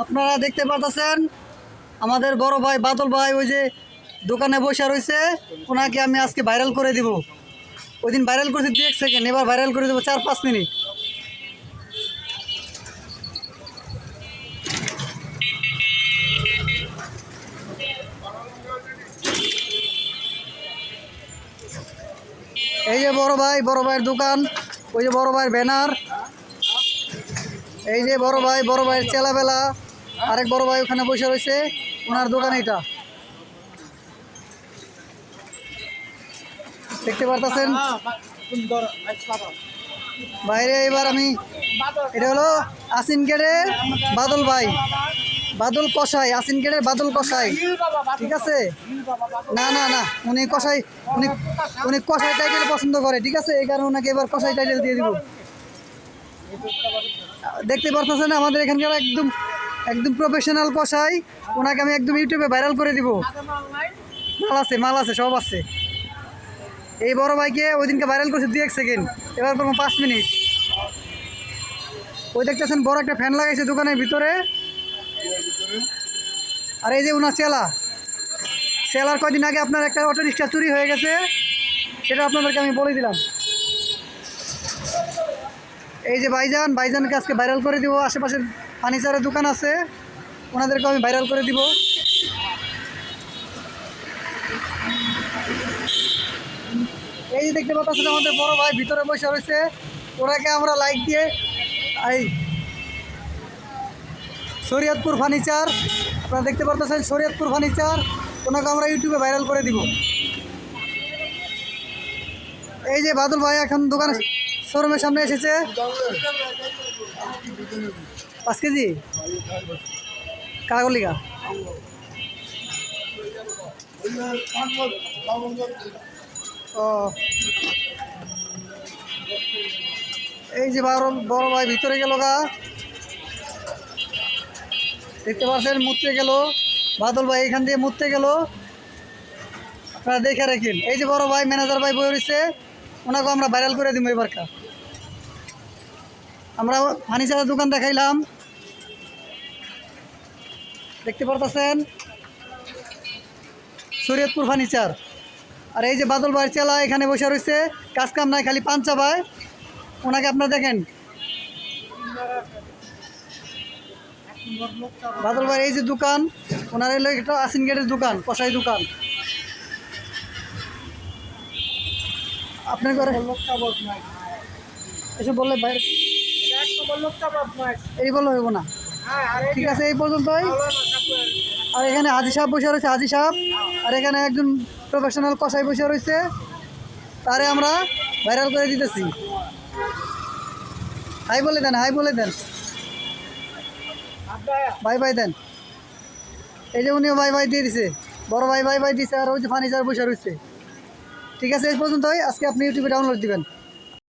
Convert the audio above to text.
আপনারা দেখতে পাচ্ছেন আমাদের বড় ভাই বাদল ভাই ওই যে দোকানে বসে রয়েছে, ওনাকে আমি আজকে ভাইরাল করে দিব। ওই দিন ভাইরাল করেছি 2 সেকেন্ড, এবার ভাইরাল করে দেবো 4-5 মিনিট। এই যে বড় ভাইয়ের দোকান, ওই যে বড় ভাইয়ের ব্যানার, এই যে বড় ভাইয়ের চেলাবেলা, আরেক বড় ভাই ওখানে বসে রয়েছে, ওনার দোকান এটা দেখতে পারতেছেন বাইরে। এবার আমি, এটা হলো আসিন গেটের বাদল ভাই, বাদল কষাই, আসিন গেটের বাদল কষাই, ঠিক আছে? না না না, উনি কষাই, উনি কষাই টাইটেল পছন্দ করে, ঠিক আছে? এই কারণে ওনাকে এবার কষাই টাইটেল দিয়ে দিব। দেখতে পারতেছেন আমাদের এখানকার একদম একদম প্রফেশনাল কষাই, ওনাকে আমি একদম ইউটিউবে ভাইরাল করে দিব। মাল আছে সব আছে। এই বড় ভাইকে ওই দিনকে ভাইরাল করছে 2 সেকেন্ড, এবার করবো 5 মিনিট। ওই দেখতেছেন বড় একটা ফ্যান লাগাইছে দোকানের ভিতরে। আর এই যে ওনার সেলার কয়দিন আগে আপনার একটা অটো রিক্সা চুরি হয়ে গেছে, সেটা আপনাদেরকে আমি বলে দিলাম। এই যে ভাইজানকে আজকে ভাইরাল করে দিব। আশেপাশে ফার্নিচারের দোকান আছে, ওনাদেরকে আমি ভাইরাল করে দিব। এই যে দেখতে পাচ্ছেন আমাদের বড় ভাই ভিতরে বসে রয়েছে, ওনাকে আমরা লাইক দিয়ে এই শরীয়তপুর ফার্নিচার, আপনারা দেখতে পাচ্ছেন শরীয়তপুর ফার্নিচার, ওনাকে আমরা ইউটিউবে ভাইরাল করে দিব। এই যে বাদল ভাই এখন দোকানে শোরুমের সামনে এসেছে। 5 কেজি কাগলিকা। ও এই যে বড় ভাই ভিতরে গেল গা, দেখতে পাচ্ছেন মুততে গেল বাদল ভাই, এখান দিয়ে মুততে গেল, আপনারা দেখে রাখেন। এই যে বড় ভাই ম্যানেজার ভাই বই রয়েছে, ওনাকে আমরা ভাইরাল করে দিব এবারকার। আমরা ফার্নিচারের দোকান দেখাইলাম, দেখতে পারতেছেন শরীয়তপুর ফার্নিচার। আর এই যে বাদল ভাইয়ের চেলা এখানে বসে রয়েছে, কাজ কাম নাই, খালি পান চাবায়, ওনাকে আপনারা দেখেন। বাদল ভাইয়ের এই যে দোকান, ওনার এলো একটা আসিন গেটের দোকান, কষাই দোকান। আপনার ঘরে এসব বললে ভাই এই বললে হইব না, ঠিক আছে? এই পর্যন্তই। আর এখানে হাজি সাহেব বসে রয়েছে, হাজি সাহেব, আর এখানে একজন প্রফেশনাল কষাই বসে রয়েছে, তারে আমরা ভাইরাল করে দিতেছি। হাই বলে দেন, হাই বলে দেন, বাই দেন। এই যে উনিও বাই দিয়ে দিছে, বড় ভাই বাই দিছে, আর ওই যে ফার্নিচার বসে রয়েছে। ঠিক আছে, এই পর্যন্তই। আজকে আপনি ইউটিউবে ডাউনলোড দিবেন।